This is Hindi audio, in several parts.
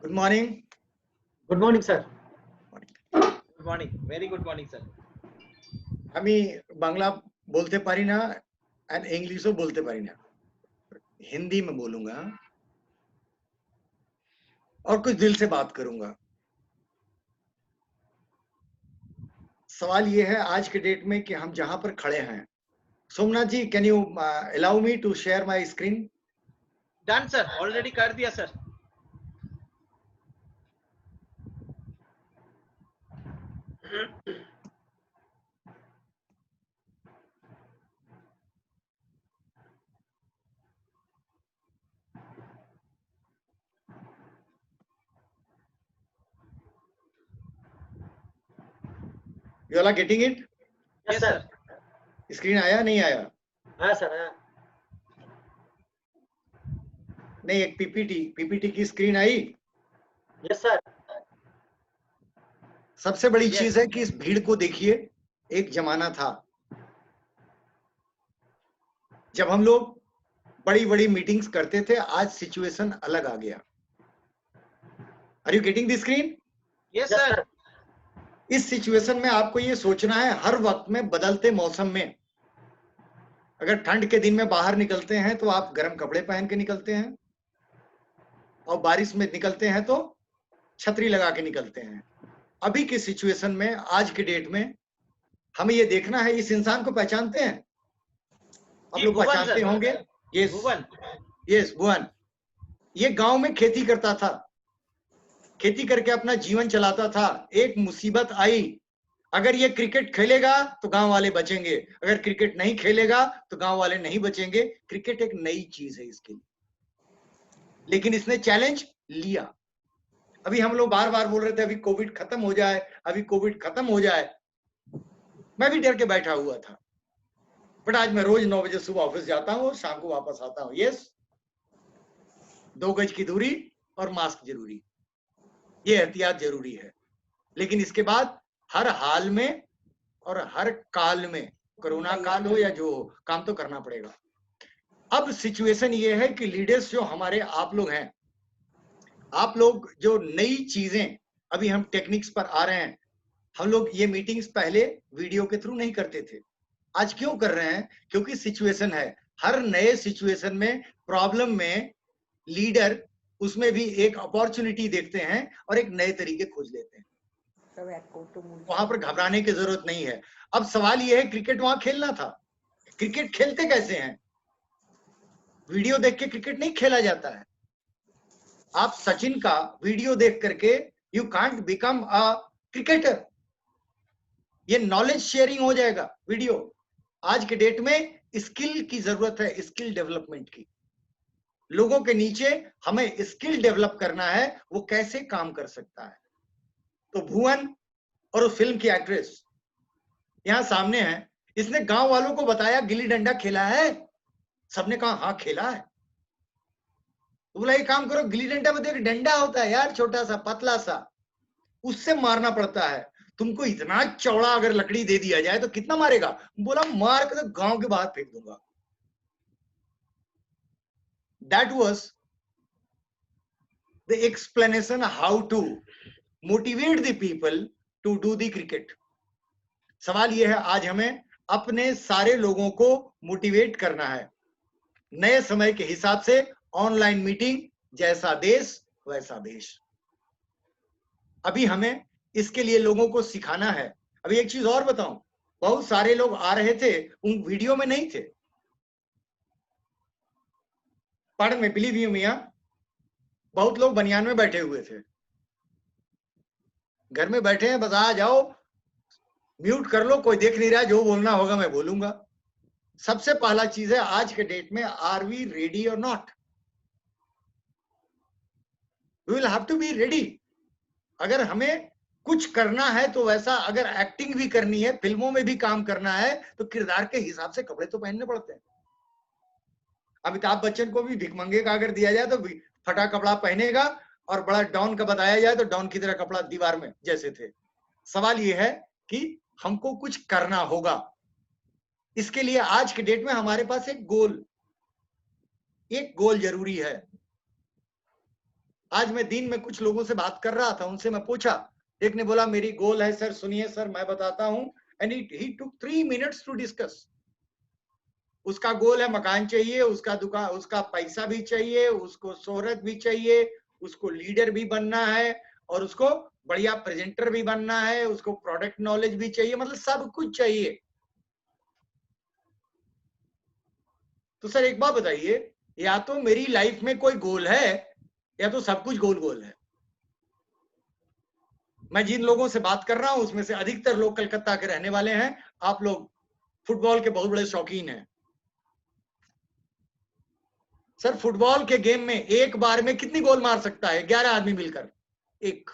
Good morning. Good morning, sir. Good morning. Very good morning, sir. আমি बांग्ला बोलते पारी ना एंड इंग्लिशो बोलते पारी ना, हिंदी में बोलूंगा और कुछ दिल से बात करूंगा। सवाल ये है आज के डेट में कि हम जहां पर खड़े हैं, Somnath ji, can you allow me to share my screen? Done, sir. Already कर दिया, sir. You all are getting it? Yes, sir. Screen आया नहीं आया? हाँ सर, हाँ। नहीं, एक पीपीटी की स्क्रीन आई? Yes sir. सबसे बड़ी Yes. चीज है कि इस भीड़ को देखिए। एक जमाना था जब हम लोग बड़ी बड़ी मीटिंग्स करते थे, आज सिचुएशन अलग आ गया। Are you getting the screen? Yes, sir. इस सिचुएशन में आपको ये सोचना है, हर वक्त में बदलते मौसम में, अगर ठंड के दिन में बाहर निकलते हैं तो आप गर्म कपड़े पहन के निकलते हैं, और बारिश में निकलते हैं तो छतरी लगा के निकलते हैं। अभी की सिचुएशन में, आज के डेट में, हमें ये देखना है, इस इंसान को पहचानते हैं? आप जी, लोग भुवन पहचानते सर। होंगे। यस भुवन। यस, भुवन। ये गांव में खेती करता था, खेती करके अपना जीवन चलाता था। एक मुसीबत आई, अगर ये क्रिकेट खेलेगा तो गांव वाले बचेंगे, अगर क्रिकेट नहीं खेलेगा तो गांव वाले नहीं बचेंगे। क्रिकेट एक नई चीज है इसके लिए, लेकिन इसने चैलेंज लिया। अभी हम लोग बार बार बोल रहे थे अभी कोविड खत्म हो जाए, अभी कोविड खत्म हो जाए। मैं भी डर के बैठा हुआ था, बट आज मैं रोज 9 बजे सुबह ऑफिस जाता हूँ और शाम को वापस आता हूँ। यस, 2 गज की दूरी और मास्क जरूरी, ये एहतियात जरूरी है। लेकिन इसके बाद हर हाल में और हर काल में, कोरोना काल हो या जो हो, काम तो करना पड़ेगा। अब सिचुएशन ये है कि लीडर्स जो हमारे आप लोग हैं, आप लोग जो नई चीजें, अभी हम टेक्निक्स पर आ रहे हैं। हम लोग ये मीटिंग्स पहले वीडियो के थ्रू नहीं करते थे, आज क्यों कर रहे हैं? क्योंकि सिचुएशन है, हर नए सिचुएशन में, प्रॉब्लम में लीडर उसमें भी एक अपॉर्चुनिटी देखते हैं और एक नए तरीके खोज लेते हैं। वहां पर घबराने की जरूरत नहीं है। अब सवाल यह है, क्रिकेट वहां खेलना था, क्रिकेट खेलते कैसे हैं? वीडियो देख के क्रिकेट नहीं खेला जाता है। आप सचिन का वीडियो देख करके you can't become a cricketer. ये नॉलेज शेयरिंग हो जाएगा वीडियो। आज के डेट में स्किल की जरूरत है, स्किल डेवलपमेंट की। लोगों के नीचे हमें स्किल डेवलप करना है, वो कैसे काम कर सकता है। तो भुवन और उस फिल्म की एक्ट्रेस यहां सामने है, इसने गांव वालों को बताया गिल्ली डंडा खेला है, सबने कहा हाँ खेला है। तो बोला एक काम करो, गिल्ली डंडा में तो एक डंडा होता है यार, छोटा सा पतला सा, उससे मारना पड़ता है। तुमको इतना चौड़ा अगर लकड़ी दे दिया जाए तो कितना मारेगा? बोला मार के तो गांव के बाहर फेंक दूंगा। That was the explanation how to motivate the people to do the cricket. सवाल यह है, आज हमें अपने सारे लोगों को मोटिवेट करना है। नए समय के हिसाब से ऑनलाइन मीटिंग, जैसा देश वैसा देश। अभी हमें इसके लिए लोगों को सिखाना है। अभी एक चीज और बताऊं, बहुत सारे लोग आ रहे थे, उन वीडियो में नहीं थे। पढ़ में, बिलीव यू मियां, बहुत लोग बनियान में बैठे हुए थे, घर में बैठे हैं, बस आ जाओ, म्यूट कर लो, कोई देख नहीं रहा, जो बोलना होगा मैं बोलूंगा। सबसे पहला चीज है आज के डेट में, आर वी रेडी और not? We will have to be ready. अगर हमें कुछ करना है तो वैसा, अगर एक्टिंग भी करनी है, फिल्मों में भी काम करना है, तो किरदार के हिसाब से कपड़े तो पहनने पड़ते हैं। अमिताभ बच्चन को भी भिखमंगे का अगर दिया जाए तो फटा कपड़ा पहनेगा, और बड़ा डॉन का बताया जाए तो डॉन की तरह कपड़ा दीवार में जैसे थे। सवाल यह है कि हमको कुछ करना होगा। इसके लिए आज के डेट में हमारे पास एक गोल जरूरी है। आज मैं दिन में कुछ लोगों से बात कर रहा था, उनसे मैं पूछा, एक ने बोला मेरी गोल है सर, सुनिए सर मैं बताता हूं, and he took 3 minutes to discuss. उसका गोल है मकान चाहिए, उसका दुकान, उसका पैसा भी चाहिए, उसको शोहरत भी चाहिए, उसको लीडर भी बनना है, और उसको बढ़िया प्रेजेंटर भी बनना है, उसको प्रोडक्ट नॉलेज भी चाहिए, मतलब सब कुछ चाहिए। तो सर एक बात बताइए, या तो मेरी लाइफ में कोई गोल है या तो सब कुछ गोल गोल है। मैं जिन लोगों से बात कर रहा हूं उसमें से अधिकतर लोग कलकत्ता के रहने वाले हैं। आप लोग फुटबॉल के बहुत बड़े शौकीन हैं। सर फुटबॉल के गेम में एक बार में कितनी गोल मार सकता है 11 आदमी मिलकर? एक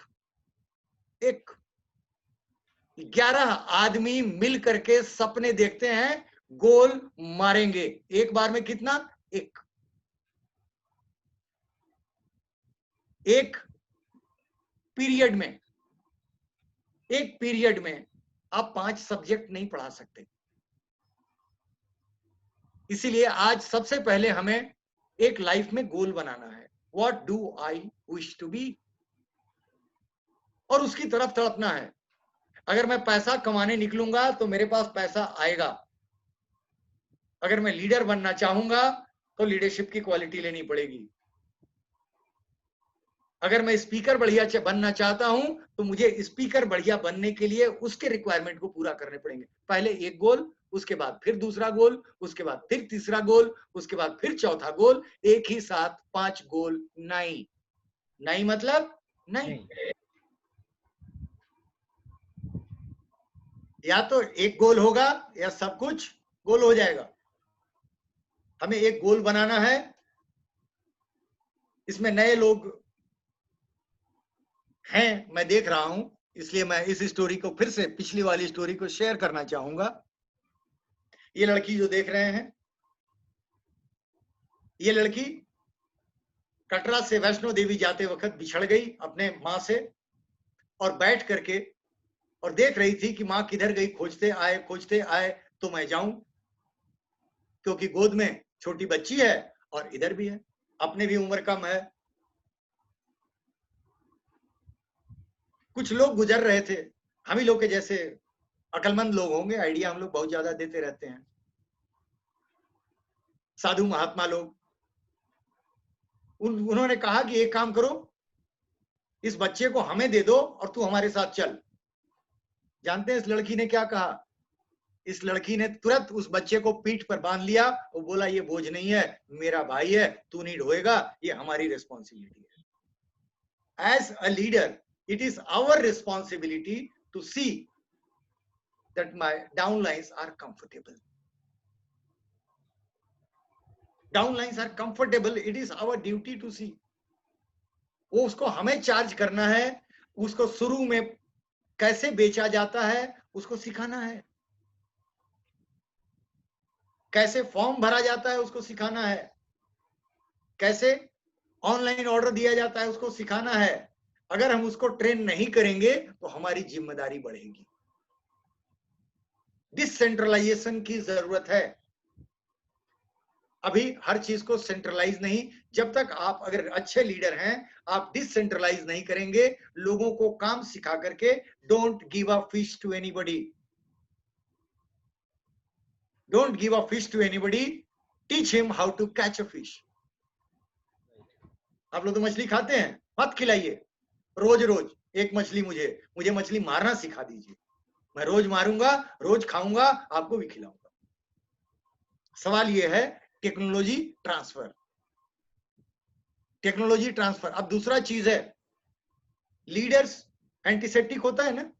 11 आदमी मिल करके सपने देखते हैं गोल मारेंगे, एक बार में कितना? एक पीरियड में, एक पीरियड में आप 5 सब्जेक्ट नहीं पढ़ा सकते। इसीलिए आज सबसे पहले हमें एक लाइफ में गोल बनाना है, what do I wish to be, और उसकी तरफ तड़पना है। अगर मैं पैसा कमाने निकलूंगा तो मेरे पास पैसा आएगा। अगर मैं लीडर बनना चाहूंगा तो लीडरशिप की क्वालिटी लेनी पड़ेगी। अगर मैं स्पीकर बढ़िया बनना चाहता हूं तो मुझे स्पीकर बढ़िया बनने के लिए उसके रिक्वायरमेंट को पूरा करने पड़ेंगे। पहले एक गोल, उसके बाद फिर दूसरा गोल, उसके बाद फिर तीसरा गोल, उसके बाद फिर चौथा गोल, एक ही साथ 5 गोल नहीं। नहीं मतलब नहीं। या तो एक गोल होगा या सब कुछ गोल हो जाएगा। हमें एक गोल बनाना है। इसमें नए लोग हैं, मैं देख रहा हूं, इसलिए मैं इस स्टोरी को फिर से, पिछली वाली स्टोरी को शेयर करना चाहूंगा। ये लड़की जो देख रहे हैं, ये लड़की कटरा से वैष्णो देवी जाते वक्त बिछड़ गई अपने माँ से, और बैठ करके और देख रही थी कि माँ किधर गई, खोजते आए तो मैं जाऊं, क्योंकि गोद में छोटी बच्ची है और इधर भी है, अपने भी उम्र कम है। कुछ लोग गुजर रहे थे, हम ही लोग के जैसे अकलमंद लोग होंगे, आइडिया हम लोग बहुत ज्यादा देते रहते हैं, साधु महात्मा लोग। उन्होंने कहा कि एक काम करो, इस बच्चे को हमें दे दो और तू हमारे साथ चल। जानते हैं इस लड़की ने क्या कहा? इस लड़की ने तुरंत उस बच्चे को पीठ पर बांध लिया और बोला ये बोझ नहीं है, मेरा भाई है, तू नहीं ढोएगा, ये हमारी रिस्पॉन्सिबिलिटी है। As a leader it is our responsibility to see that my downlines are comfortable. Downlines are comfortable, it is our duty to see. वो उसको हमें चार्ज करना है, उसको शुरू में कैसे बेचा जाता है उसको सिखाना है, कैसे फॉर्म भरा जाता है उसको सिखाना है, कैसे ऑनलाइन ऑर्डर दिया जाता है उसको सिखाना है। अगर हम उसको ट्रेन नहीं करेंगे तो हमारी जिम्मेदारी बढ़ेगी। डिसेंट्रलाइजेशन की जरूरत है। अभी हर चीज को सेंट्रलाइज नहीं, जब तक आप अगर अच्छे लीडर हैं, आप डिसेंट्रलाइज नहीं करेंगे, लोगों को काम सिखा करके, don't give a fish to anybody, don't give a fish to anybody, teach him how to catch a fish. आप लोग तो मछली खाते हैं, मत खिलाइए रोज रोज एक मछली, मुझे मछली मारना सिखा दीजिए, मैं रोज मारूंगा, रोज खाऊंगा, आपको भी खिलाऊंगा। सवाल यह है टेक्नोलॉजी ट्रांसफर, टेक्नोलॉजी ट्रांसफर। अब दूसरा चीज है, लीडर्स एंटीसेप्टिक होता है ना,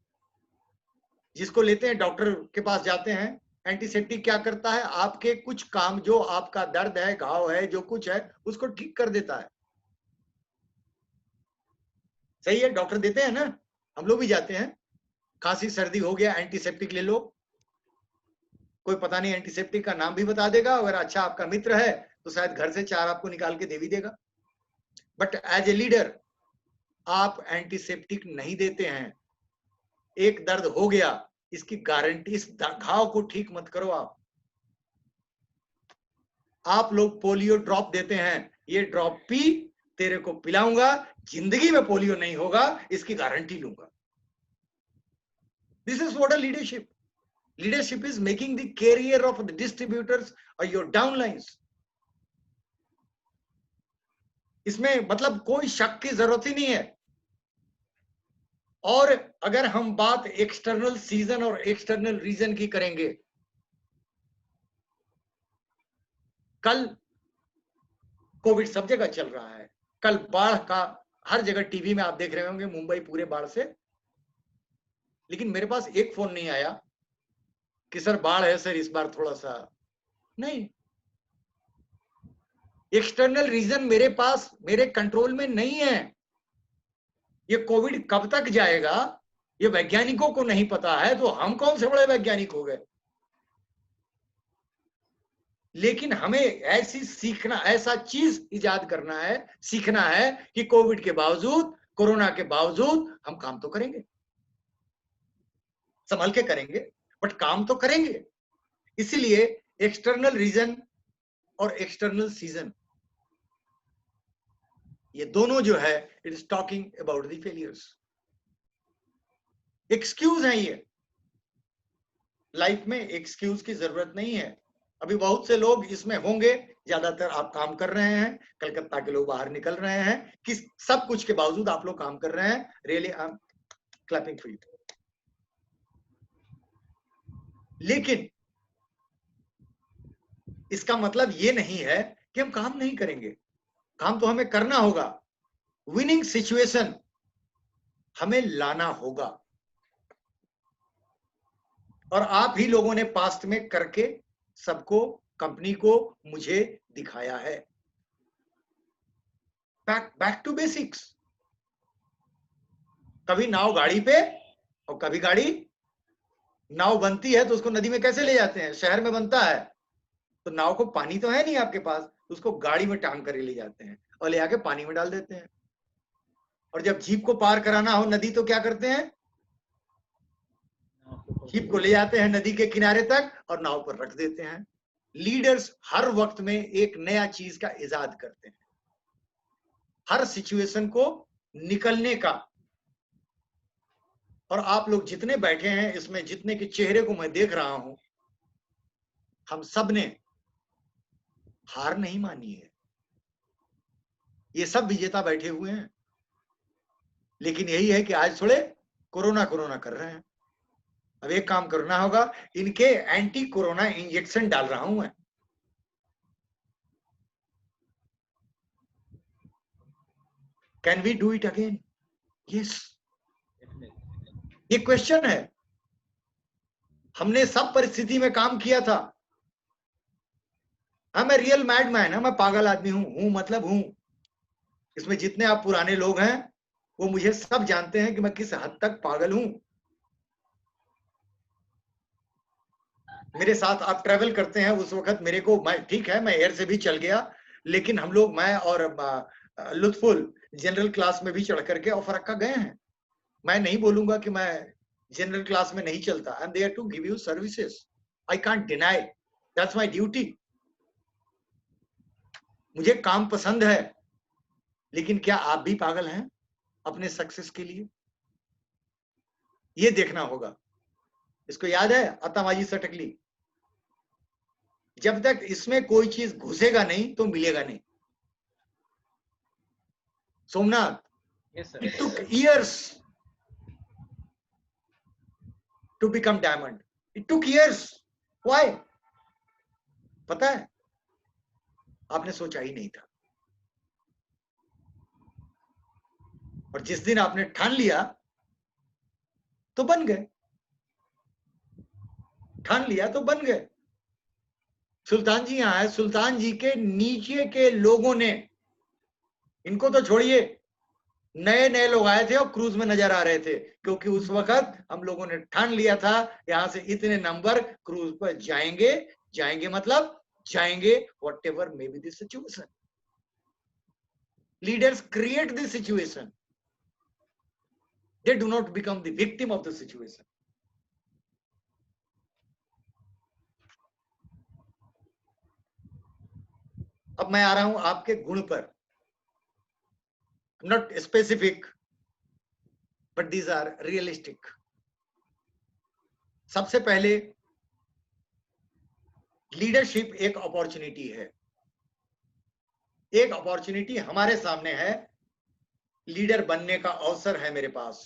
जिसको लेते हैं डॉक्टर के पास जाते हैं, एंटीसेप्टिक क्या करता है, आपके कुछ काम, जो आपका दर्द है, घाव है, जो कुछ है उसको ठीक कर देता है। सही है, डॉक्टर देते हैं ना, हम लोग भी जाते हैं, खांसी सर्दी हो गया एंटीसेप्टिक ले लो, कोई पता नहीं एंटीसेप्टिक का नाम भी बता देगा, अगर अच्छा आपका मित्र है तो शायद घर से 4 आपको निकाल के दे भी देगा। बट एज ए लीडर आप एंटीसेप्टिक नहीं देते हैं। एक दर्द हो गया, इसकी गारंटी, इस घाव को ठीक मत करो आप लोग पोलियो ड्रॉप देते हैं, ये ड्रॉप पी, तेरे को पिलाऊंगा, जिंदगी में पोलियो नहीं होगा, इसकी गारंटी लूंगा। This is what a leadership. Leadership is making the carrier of the distributors और योर डाउनलाइंस। इसमें मतलब कोई शक की जरूरत ही नहीं है। और अगर हम बात एक्सटर्नल सीजन और एक्सटर्नल रीजन की करेंगे, कल कोविड सब जगह चल रहा है, कल बाढ़ का हर जगह टीवी में आप देख रहे होंगे, मुंबई पूरे बाढ़ से। लेकिन मेरे पास एक फोन नहीं आया कि सर बाढ़ है सर, इस बार थोड़ा सा नहीं। एक्सटर्नल रीजन मेरे पास, मेरे कंट्रोल में नहीं है। ये कोविड कब तक जाएगा ये वैज्ञानिकों को नहीं पता है, तो हम कौन से बड़े वैज्ञानिक हो गए। लेकिन हमें ऐसी सीखना, ऐसा चीज इजाद करना है, सीखना है कि कोविड के बावजूद, कोरोना के बावजूद हम काम तो करेंगे, संभल के करेंगे, बट काम तो करेंगे। इसीलिए एक्सटर्नल रीजन और एक्सटर्नल सीजन, ये दोनों जो है, it is talking about the failures. Excuse है ये। लाइफ में एक्सक्यूज की जरूरत नहीं है। अभी बहुत से लोग इसमें होंगे, ज्यादातर आप काम कर रहे हैं, कलकत्ता के लोग बाहर निकल रहे हैं, कि सब कुछ के बावजूद आप लोग काम कर रहे हैं। Really I am clapping for you. लेकिन इसका मतलब ये नहीं है कि हम काम नहीं करेंगे, काम तो हमें करना होगा। विनिंग सिचुएशन हमें लाना होगा, और आप ही लोगों ने पास्ट में करके सबको, कंपनी को, मुझे दिखाया है। Back to basics. कभी नाव गाड़ी पे और कभी गाड़ी, नाव बनती है तो उसको नदी में कैसे ले जाते हैं, शहर में बनता है तो नाव को पानी तो है नहीं आपके पास, तो उसको गाड़ी में टांग कर ले जाते हैं और ले आके पानी में डाल देते हैं। और जब जीप को पार कराना हो नदी तो क्या करते हैं, जीप को ले जाते हैं नदी के किनारे तक और नाव पर रख देते हैं। लीडर्स हर वक्त में एक नया चीज का इजाद करते हैं, हर सिचुएशन को निकलने का। और आप लोग जितने बैठे हैं इसमें, जितने के चेहरे को मैं देख रहा हूं, हम सब ने हार नहीं मानी है। ये सब विजेता बैठे हुए हैं। लेकिन यही है कि आज थोड़े कोरोना कोरोना कर रहे हैं। अब एक काम करना होगा, इनके एंटी कोरोना इंजेक्शन डाल रहा हूं मैं। Can we do it again? Yes, ये क्वेश्चन है। हमने सब परिस्थिति में काम किया था। हाँ, मैं रियल मैडमैन है, मैं पागल आदमी हूं मतलब हूं। इसमें जितने आप पुराने लोग हैं वो मुझे सब जानते हैं कि मैं किस हद तक पागल हूं। मेरे साथ आप ट्रेवल करते हैं उस वक्त मेरे को, मैं ठीक है मैं एयर से भी चल गया, लेकिन हम लोग, मैं और लुत्फुल जनरल क्लास में भी चढ़ करके और फरक्का गए हैं। मैं नहीं बोलूंगा कि मैं जनरल क्लास में नहीं चलता। I am there to give you services, I can't deny, that's my duty. मुझे काम पसंद है, लेकिन क्या आप भी पागल हैं अपने सक्सेस के लिए? ये देखना होगा। इसको याद है अत्तामाजी सटकली, जब तक इसमें कोई चीज घुसेगा नहीं तो मिलेगा नहीं। Somnath, Yes, sir. it took years to become diamond. It took years. Why? पता है, आपने सोचा ही नहीं था। और जिस दिन आपने ठान लिया तो बन गए, ठान लिया तो बन गए। सुल्तान जी यहां है, सुल्तान जी के नीचे के लोगों ने, इनको तो छोड़िए, नए नए लोग आए थे और क्रूज में नजर आ रहे थे, क्योंकि उस वक्त हम लोगों ने ठान लिया था यहां से इतने नंबर क्रूज पर जाएंगे। जाएंगे मतलब जाएंगे, what ever may be the situation. Leaders create the situation, they do not become the victim of the situation. अब मैं आ रहा हूं आपके गुण पर। not specific, but these are realistic. सबसे पहले लीडरशिप एक अपॉर्चुनिटी है, एक अपॉर्चुनिटी हमारे सामने है, लीडर बनने का अवसर है मेरे पास।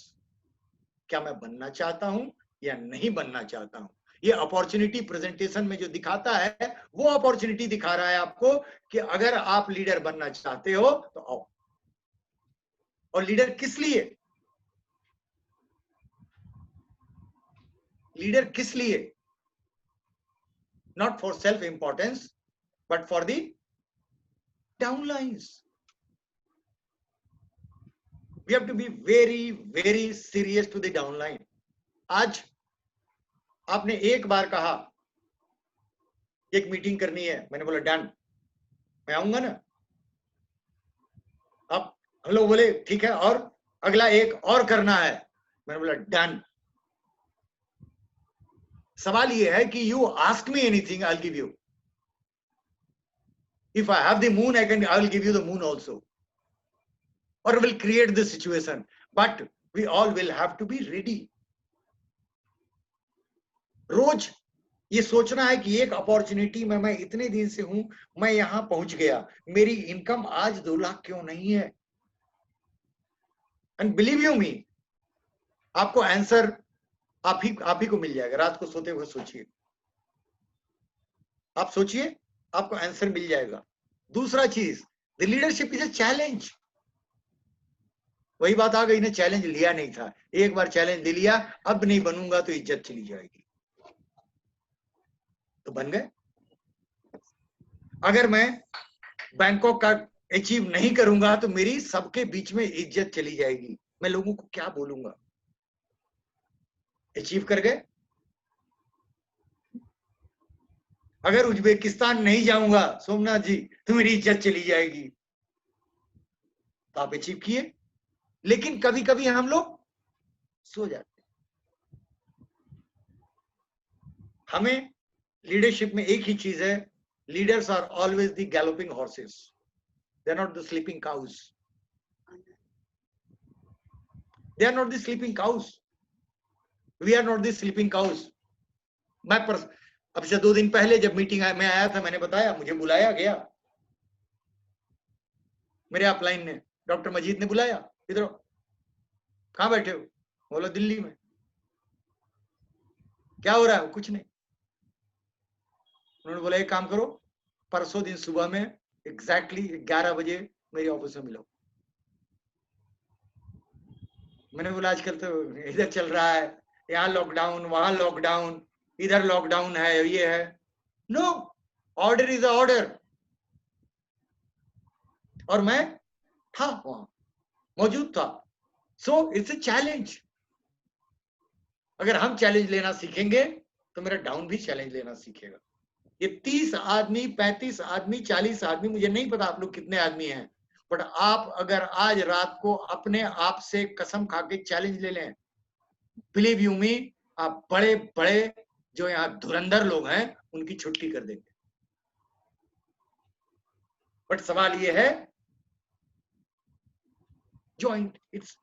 क्या मैं बनना चाहता हूं या नहीं बनना चाहता हूं? ये अपॉर्चुनिटी प्रेजेंटेशन में जो दिखाता है वो अपॉर्चुनिटी दिखा रहा है आपको कि अगर आप लीडर बनना चाहते हो तो आओ। और लीडर किस लिए? लीडर किस लिए? Not for self importance but for the downlines. We have to be very, very serious to the downline. आज आपने एक बार कहा एक मीटिंग करनी है, मैंने बोला डन, मैं आऊंगा ना। अब हम लोग बोले ठीक है, और अगला एक और करना है, मैंने बोला डन। सवाल ये है कि you ask me anything, I will give you. If I have the moon, I will give you the moon also, or will create this situation, but we all will have to be ready. रोज ये सोचना है कि एक अपॉर्चुनिटी में मैं इतने दिन से हूं, मैं यहां पहुंच गया, मेरी इनकम आज 2 लाख क्यों नहीं है? एंड बिलीव यू मी, आपको आंसर आप ही को मिल जाएगा। रात को सोते हुए सोचिए, आप सोचिए, आपको आंसर मिल जाएगा। दूसरा चीज, the leadership is a challenge. वही बात आ गई ना, चैलेंज लिया नहीं था, एक बार चैलेंज ले लिया, अब नहीं बनूंगा तो इज्जत चली जाएगी, तो बन गए। अगर मैं बैंकॉक का अचीव नहीं करूंगा तो मेरी सबके बीच में इज्जत चली जाएगी, मैं लोगों को क्या बोलूंगा? अचीव कर गए। अगर उज्बेकिस्तान नहीं जाऊंगा सोमनाथ जी तो मेरी इज्जत चली जाएगी, तो आप अचीव किए। लेकिन कभी कभी हम लोग सो जाते हैं। हमें लीडरशिप में एक ही चीज है, leaders are always the galloping horses, they are not the sleeping cows. They are not the sleeping cows, we are not the sleeping cows. मैं अब से 2 दिन पहले जब मीटिंग में आया था, मैंने बताया, मुझे बुलाया गया, मेरे अपलाइन ने, डॉक्टर मजीद ने बुलाया, इधर कहां बैठे हो? बोलो दिल्ली में। क्या हो रहा है? कुछ नहीं। उन्होंने बोला एक काम करो, परसों दिन सुबह में एग्जैक्टली 11 बजे मेरी ऑफिस में मिलो। मैंने बोला आजकल तो इधर चल रहा है, यहाँ लॉकडाउन, वहां लॉकडाउन, इधर लॉकडाउन है, ये है। No, order is order. और मैं था वहां, मौजूद था। So it's a challenge. अगर हम चैलेंज लेना सीखेंगे तो मेरा डाउन भी चैलेंज लेना सीखेगा। ये 30 आदमी, 35 आदमी, 40 आदमी, मुझे नहीं पता आप लोग कितने आदमी हैं, बट आप अगर आज रात को अपने आप से कसम खा के चैलेंज ले लें, बिलीव यू मी, आप बड़े बड़े जो यहाँ धुरंधर लोग हैं उनकी छुट्टी कर देंगे। बट सवाल ये है, joint, it's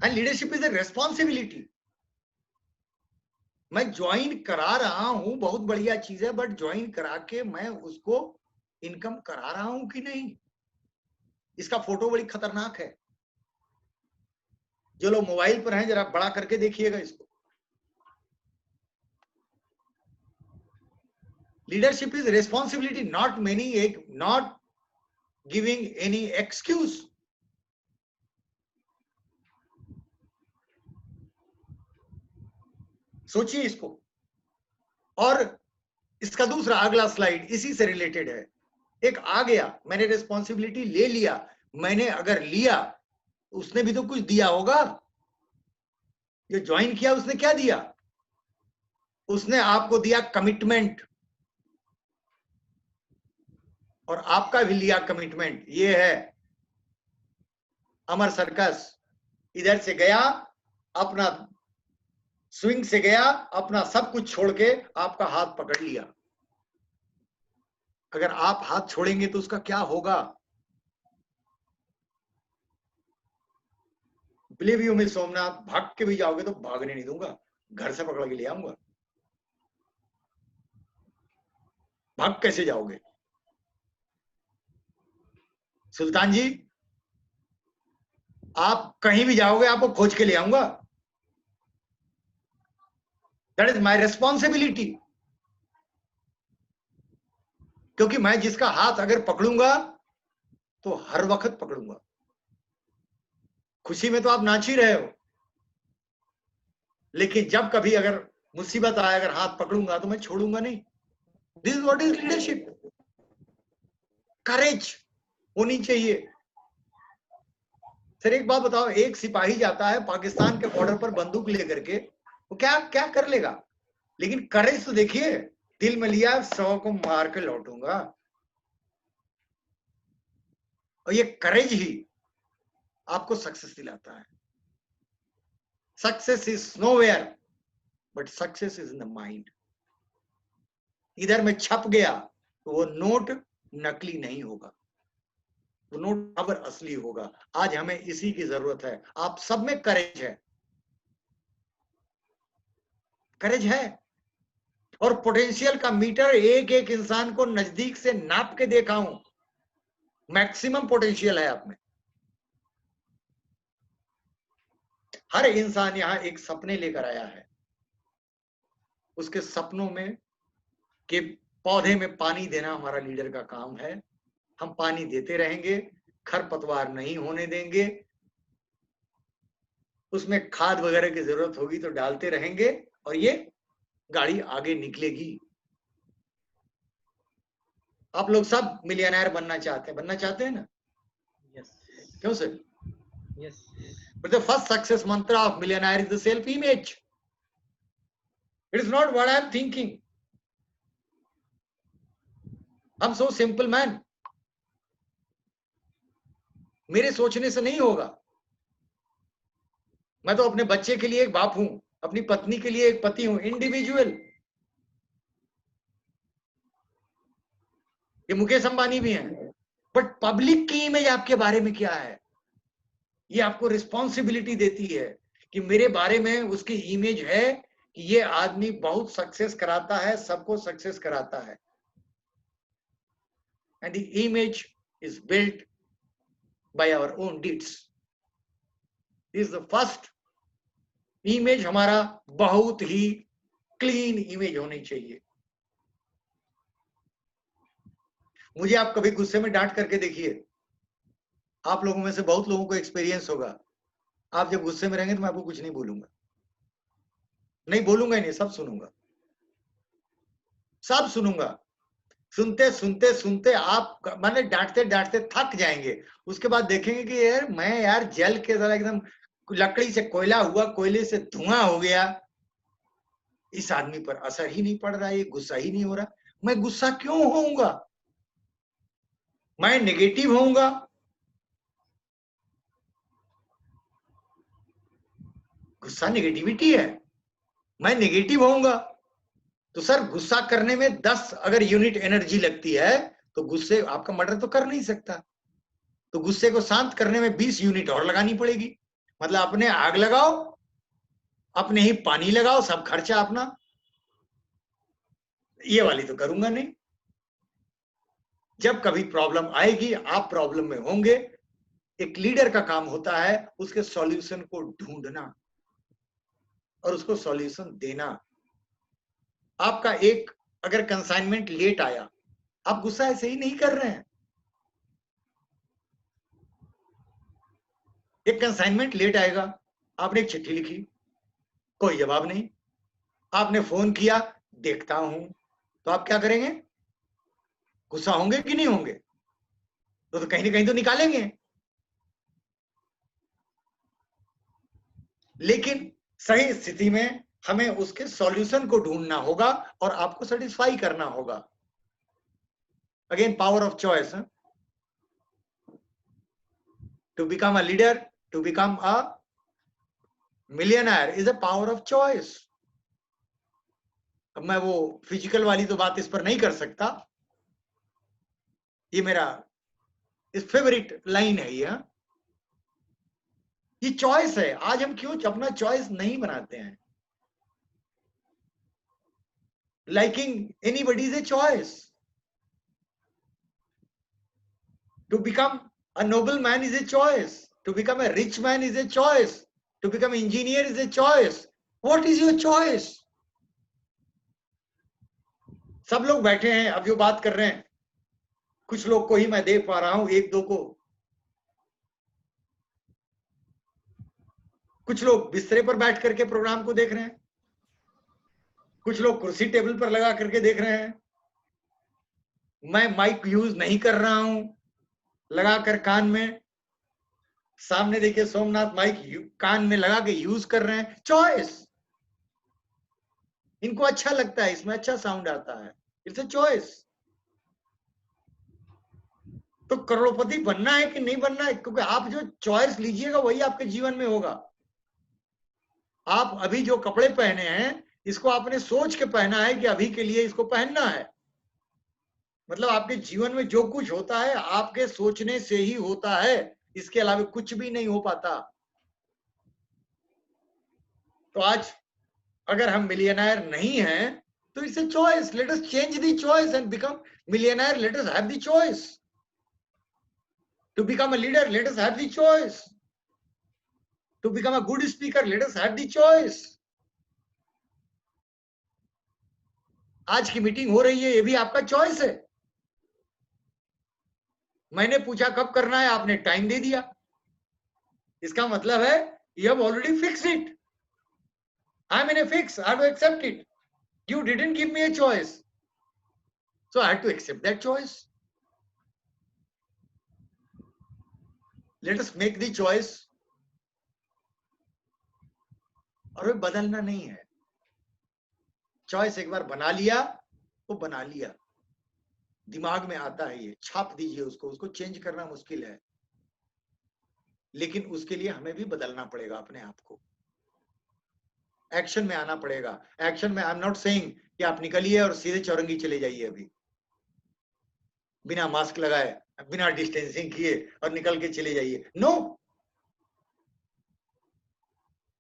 and leadership is a responsibility. मैं ज्वाइन करा रहा हूं, बहुत बढ़िया चीज है, बट ज्वाइन करा के मैं उसको इनकम करा रहा हूं कि नहीं, इसका फोटो बड़ी खतरनाक है। जो लोग मोबाइल पर हैं जरा बड़ा करके देखिएगा इसको। Leadership is responsibility, not giving any excuse. सोचिए इसको। और इसका दूसरा अगला स्लाइड इसी से रिलेटेड है। एक आ गया, मैंने रिस्पॉन्सिबिलिटी ले लिया, मैंने अगर लिया, उसने भी तो कुछ दिया होगा। जो ज्वाइन किया उसने क्या दिया? उसने आपको दिया कमिटमेंट, और आपका भी लिया कमिटमेंट। ये है अमर सर्कस। इधर से गया, अपना स्विंग से गया, अपना सब कुछ छोड़ के आपका हाथ पकड़ लिया। अगर आप हाथ छोड़ेंगे तो उसका क्या होगा? बिलीव यू मी सोमनाथ, भाग के भी जाओगे तो भागने नहीं दूंगा, घर से पकड़ के ले आऊंगा। भाग कैसे जाओगे? सुल्तान जी, आप कहीं भी जाओगे आपको खोज के ले आऊंगा। That is my responsibility. क्योंकि मैं जिसका हाथ अगर पकड़ूंगा तो हर वक्त पकड़ूंगा। खुशी में तो आप नाच ही रहे हो, लेकिन जब कभी अगर मुसीबत आए, अगर हाथ पकड़ूंगा तो मैं छोड़ूंगा नहीं। This is what is leadership. Courage होनी चाहिए। सर एक बात बताओ, एक सिपाही जाता है पाकिस्तान के बॉर्डर पर बंदूक लेकर के, वो क्या क्या कर लेगा, लेकिन करेज तो देखिए, दिल में लिया 100 को मार के लौटूंगा। और ये करेज ही आपको सक्सेस दिलाता है। Success is nowhere but success is in the mind. इधर में छप गया तो वो नोट नकली नहीं होगा, वो नोट अबर असली होगा। आज हमें इसी की जरूरत है। आप सब में करेज है, करेज है। और पोटेंशियल का मीटर एक एक इंसान को नजदीक से नाप के देखा हूं, मैक्सिमम पोटेंशियल है आप में। हर इंसान यहां एक सपने लेकर आया है। उसके सपनों में कि पौधे में पानी देना हमारा लीडर का काम है। हम पानी देते रहेंगे, खरपतवार नहीं होने देंगे, उसमें खाद वगैरह की जरूरत होगी तो डालते रहेंगे और ये गाड़ी आगे निकलेगी। आप लोग सब मिलियनेयर बनना चाहते हैं ना? Yes. क्यों sir? Yes. But the first success mantra of millionaire is the self image. It is not what I am thinking. I'm so simple man. मेरे सोचने से नहीं होगा। मैं तो अपने बच्चे के लिए एक बाप हूं, अपनी पत्नी के लिए एक पति हूं, इंडिविजुअल। ये मुकेश अंबानी भी हैं, बट पब्लिक की इमेज आपके बारे में क्या है, ये आपको रिस्पॉन्सिबिलिटी देती है कि मेरे बारे में उसकी इमेज है कि ये आदमी बहुत सक्सेस कराता है, सबको सक्सेस कराता है। And the image is built by our own deeds. This is the first image. हमारा बहुत ही क्लीन इमेज होनी चाहिए। मुझे आप कभी गुस्से में डांट करके देखिए, आप लोगों में से बहुत लोगों को एक्सपीरियंस होगा। आप जब गुस्से में रहेंगे तो मैं आपको कुछ नहीं बोलूंगा, नहीं बोलूंगा ही नहीं, सब सुनूंगा, सब सुनूंगा। सुनते सुनते सुनते आप माने डांटते डांटते थक जाएंगे। उसके बाद देखेंगे कि यार मैं यार जल के जरा एकदम लकड़ी से कोयला हुआ, कोयले से धुआं हो गया, इस आदमी पर असर ही नहीं पड़ रहा है, ये गुस्सा ही नहीं हो रहा। मैं गुस्सा क्यों होऊंगा? मैं नेगेटिव होऊंगा। गुस्सा नेगेटिविटी है, मैं नेगेटिव होऊंगा तो सर गुस्सा करने में 10 अगर यूनिट एनर्जी लगती है तो गुस्से आपका मर्डर तो कर नहीं सकता। तो गुस्से को शांत करने में 20 यूनिट और लगानी पड़ेगी। मतलब अपने आग लगाओ, अपने ही पानी लगाओ, सब खर्चा अपना। ये वाली तो करूंगा नहीं। जब कभी प्रॉब्लम आएगी, आप प्रॉब्लम में होंगे, एक लीडर का काम होता है उसके सॉल्यूशन को ढूंढना और उसको सॉल्यूशन देना। आपका एक अगर कंसाइनमेंट लेट आया, आप गुस्सा ऐसे ही नहीं कर रहे हैं। एक कंसाइनमेंट लेट आएगा, आपने एक चिट्ठी लिखी, कोई जवाब नहीं, आपने फोन किया, देखता हूं, तो आप क्या करेंगे? गुस्सा होंगे कि नहीं होंगे? तो कहीं ना कहीं तो निकालेंगे। लेकिन सही स्थिति में हमें उसके सॉल्यूशन को ढूंढना होगा और आपको सेटिस्फाई करना होगा। Again power of choice. To become a leader, to become a millionaire is a power of choice. अब मैं वो फिजिकल वाली तो बात इस पर नहीं कर सकता, ये मेरा इस फेवरेट लाइन है ये। ये चॉइस है। आज हम क्यों अपना चॉइस नहीं बनाते हैं? Liking anybody is a choice. To become a noble man is a choice. To become a rich man is a choice. To become an engineer is a choice. What is your choice? सब लोग बैठे हैं, अब जो बात कर रहे हैं, कुछ लोग को ही मैं देख पा रहा हूं, एक दो को। कुछ लोग बिस्तरे पर बैठ करके प्रोग्राम को देख रहे हैं, कुछ लोग कुर्सी टेबल पर लगा करके देख रहे हैं। मैं माइक यूज नहीं कर रहा हूं, लगाकर कान में। सामने देखिए सोमनाथ माइक कान में लगा के यूज कर रहे हैं। चॉइस। इनको अच्छा लगता है, इसमें अच्छा साउंड आता है। It's a choice. तो करोड़पति बनना है कि नहीं बनना है, क्योंकि आप जो चॉइस लीजिएगा वही आपके जीवन में होगा। आप अभी जो कपड़े पहने हैं, इसको आपने सोच के पहना है कि अभी के लिए इसको पहनना है। मतलब आपके जीवन में जो कुछ होता है आपके सोचने से ही होता है, इसके अलावा कुछ भी नहीं हो पाता। तो आज अगर हम मिलियनेयर नहीं हैं, तो it's a choice. Let us change the choice and become millionaire. Let us have the choice to become a leader. Let us have the choice to become a good speaker. Let us have the choice. आज की मीटिंग हो रही है, ये भी आपका चॉइस है। मैंने पूछा कब करना है, आपने टाइम दे दिया। इसका मतलब है you have already fixed it. I'm in a fix. I have to accept it. You didn't give me a choice, so I had to accept that choice. Let us make the choice. और वो बदलना नहीं है। चॉइस एक बार बना लिया तो बना लिया। दिमाग में आता है, ये छाप दीजिए उसको। उसको चेंज करना मुश्किल है, लेकिन उसके लिए हमें भी बदलना पड़ेगा अपने आप को। एक्शन में आना पड़ेगा। एक्शन में आई एम नॉट सेइंग कि आप निकलिए और सीधे चौरंगी चले जाइए अभी, बिना मास्क लगाए, बिना डिस्टेंसिंग किए और निकल के चले जाइए। नो।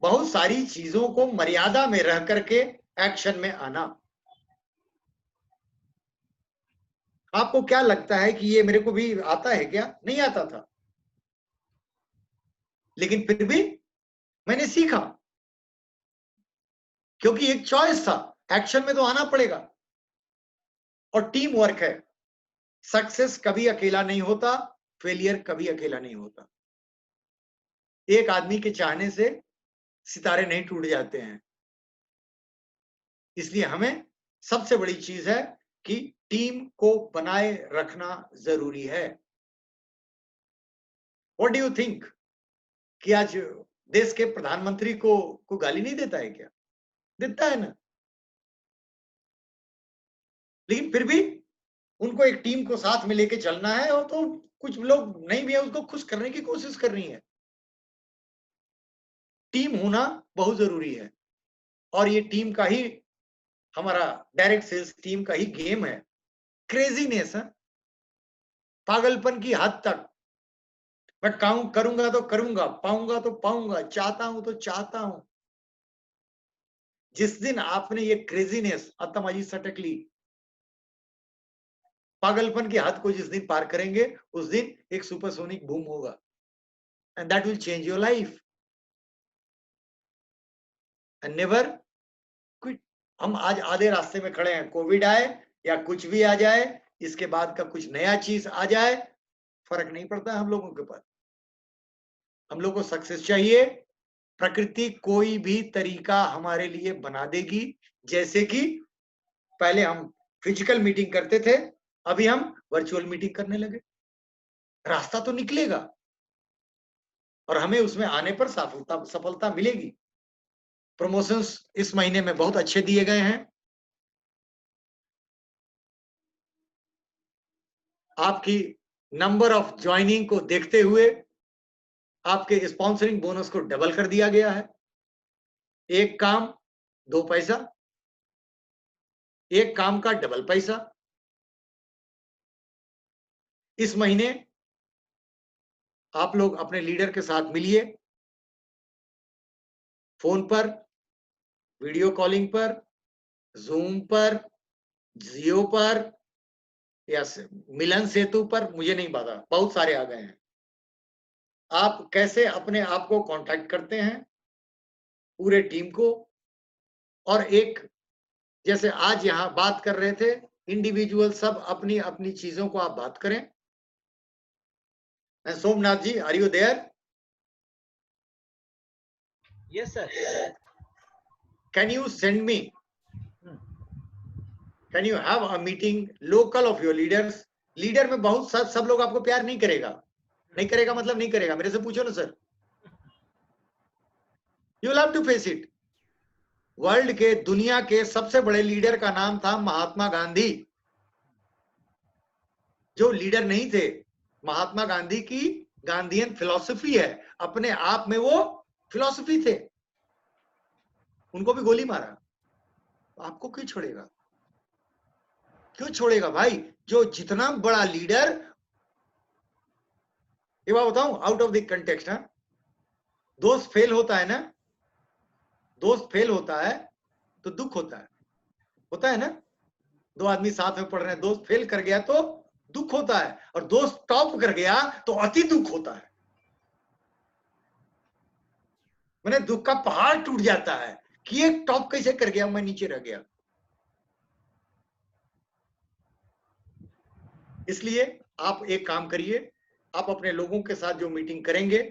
बहुत सारी चीजों को मर्यादा में रह करके एक्शन में आना। आपको क्या लगता है कि ये मेरे को भी आता है क्या? नहीं आता था, लेकिन फिर भी मैंने सीखा, क्योंकि एक चॉइस था। एक्शन में तो आना पड़ेगा। और टीम वर्क है। सक्सेस कभी अकेला नहीं होता, फेलियर कभी अकेला नहीं होता। एक आदमी के चाहने से सितारे नहीं टूट जाते हैं। इसलिए हमें सबसे बड़ी चीज है कि टीम को बनाए रखना जरूरी है। व्हाट डू यू थिंक कि आज देश के प्रधानमंत्री को गाली नहीं देता है क्या? देता है ना। लेकिन फिर भी उनको एक टीम को साथ में लेके चलना है, और तो कुछ लोग नहीं भी है, उसको खुश करने की कोशिश करनी है। टीम होना बहुत जरूरी है, और ये टीम का ही, हमारा डायरेक्ट सेल्स टीम का ही गेम है। क्रेजीनेस है, पागलपन की हद तक। मैं काम करूंगा तो करूंगा, पाऊंगा तो पाऊंगा, चाहता हूं तो चाहता हूं। जिस दिन आपने ये क्रेजीनेस, अतमाजी सटक ली, पागलपन की हद को जिस दिन पार करेंगे, उस दिन एक सुपरसोनिक बूम होगा, and that will change your life. And never quit. हम आज आधे रास्ते में खड़े हैं। कोविड आए या कुछ भी आ जाए, इसके बाद का कुछ नया चीज आ जाए, फर्क नहीं पड़ता हम लोगों के पास। हम लोग को सक्सेस चाहिए। प्रकृति कोई भी तरीका हमारे लिए बना देगी। जैसे कि पहले हम फिजिकल मीटिंग करते थे, अभी हम वर्चुअल मीटिंग करने लगे। रास्ता तो निकलेगा, और हमें उसमें आने पर सफलता मिलेगी। प्रमोशंस इस महीने में बहुत अच्छे दिए गए हैं। आपकी नंबर ऑफ ज्वाइनिंग को देखते हुए आपके स्पॉन्सरिंग बोनस को डबल कर दिया गया है। एक काम 2 पैसा, एक काम का डबल पैसा। इस महीने आप लोग अपने लीडर के साथ मिलिए, फोन पर, वीडियो कॉलिंग पर, जूम पर, जियो पर या मिलन सेतु पर, मुझे नहीं पता, बहुत सारे आ गए हैं। आप कैसे अपने आप को कांटेक्ट करते हैं पूरे टीम को, और एक जैसे आज यहां बात कर रहे थे, इंडिविजुअल सब अपनी अपनी चीजों को आप बात करें। And Somnath ji, are you there? Yes, sir. Can you send me, Hmm. Can you have a meeting local of your leaders? Leader में बहुत सब लोग आपको प्यार नहीं करेगा, नहीं करेगा मतलब नहीं करेगा, मेरे से पूछो ना sir. You will have to face it. World के, दुनिया के सबसे बड़े लीडर का नाम था महात्मा गांधी। जो लीडर नहीं थे, महात्मा गांधी की गांधीयन फिलॉसफी है, अपने आप में वो फिलॉसफी थे, उनको भी गोली मारा, आपको क्यों छोड़ेगा? क्यों छोड़ेगा भाई? जो जितना बड़ा लीडर, ये बात बताऊं आउट ऑफ द कंटेक्स्ट, है दोस्त फेल होता है ना, दोस्त फेल होता है तो दुख होता है ना। दो आदमी साथ में पढ़ रहे हैं, दोस्त फेल कर गया तो दुख होता है, और दोस्त टॉप कर गया तो अति दुख होता है। मैंने दुख का पहाड़ टूट जाता है कि ये टॉप कैसे कर गया, मैं नीचे रह गया। इसलिए आप एक काम करिए, आप अपने लोगों के साथ जो मीटिंग करेंगे